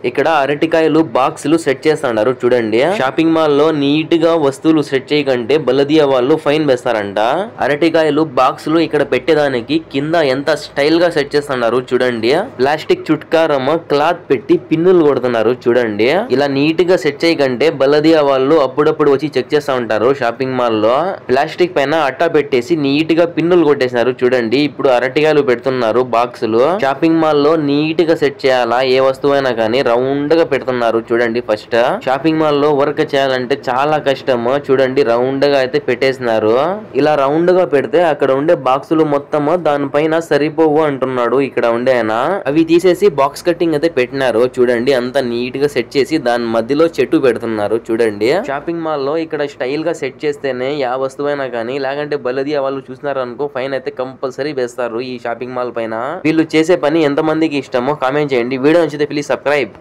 ఇక్కడ అరటికాయలు బాక్సులు సెట్ చేస్తున్నారు చూడండి. షాపింగ్ మాల్ లో నీట్ గా వస్తువులు సెట్ చేయకంటే బలదియా వాళ్ళు ఫైన్ వేస్తారంట. అరటికాయలు బాక్సులు ఇక్కడ పెట్టేదానికి కింద ఎంత స్టైల్ గా సెట్ చేస్తున్నారు చూడండి. ప్లాస్టిక్ చుట్కారం క్లాత్ పెట్టి పిన్నులు కొడుతున్నారు చూడండి. ఇలా నీట్ గా సెట్ చేయకంటే బలదియా వాళ్ళు అప్పుడప్పుడు వచ్చి చెక్ చేస్తా ఉంటారు. షాపింగ్ మాల్ లో ప్లాస్టిక్ పైన అట్టా పెట్టేసి నీట్ గా పిన్నులు కొట్టేసినారు చూడండి. ఇప్పుడు అరటికాయలు పెడుతున్నారు బాక్సులు. షాపింగ్ మాల్ లో నీట్ గా సెట్ చేయాలా ఏ వస్తువైనా కానీ రౌండ్ గా పెడుతున్నారు చూడండి. ఫస్ట్ షాపింగ్ మాల్ లో వర్క్ చేయాలంటే చాలా కష్టము చూడండి. రౌండ్ గా అయితే పెట్టేసినారు. ఇలా రౌండ్ గా పెడితే అక్కడ ఉండే బాక్సులు మొత్తం దానిపైన సరిపోవు అంటున్నాడు ఇక్కడ ఉండే ఆయన. అవి తీసేసి బాక్స్ కటింగ్ అయితే పెట్టినారు చూడండి. అంత నీట్ గా సెట్ చేసి దాని మధ్యలో చెట్టు పెడుతున్నారు చూడండి. షాపింగ్ మాల్ లో ఇక్కడ స్టైల్ గా సెట్ చేస్తేనే యా వస్తువైనా కానీ, లేకంటే బలదియా వాళ్ళు చూసినారు అనుకో ఫైన్ అయితే కంపల్సరీ వేస్తారు ఈ షాపింగ్ మాల్ పైన. వీళ్ళు చేసే పని ఎంత మందికి ఇష్టమో కామెంట్ చేయండి. వీడియో నచ్చితే ప్లీజ్ సబ్స్క్రైబ్.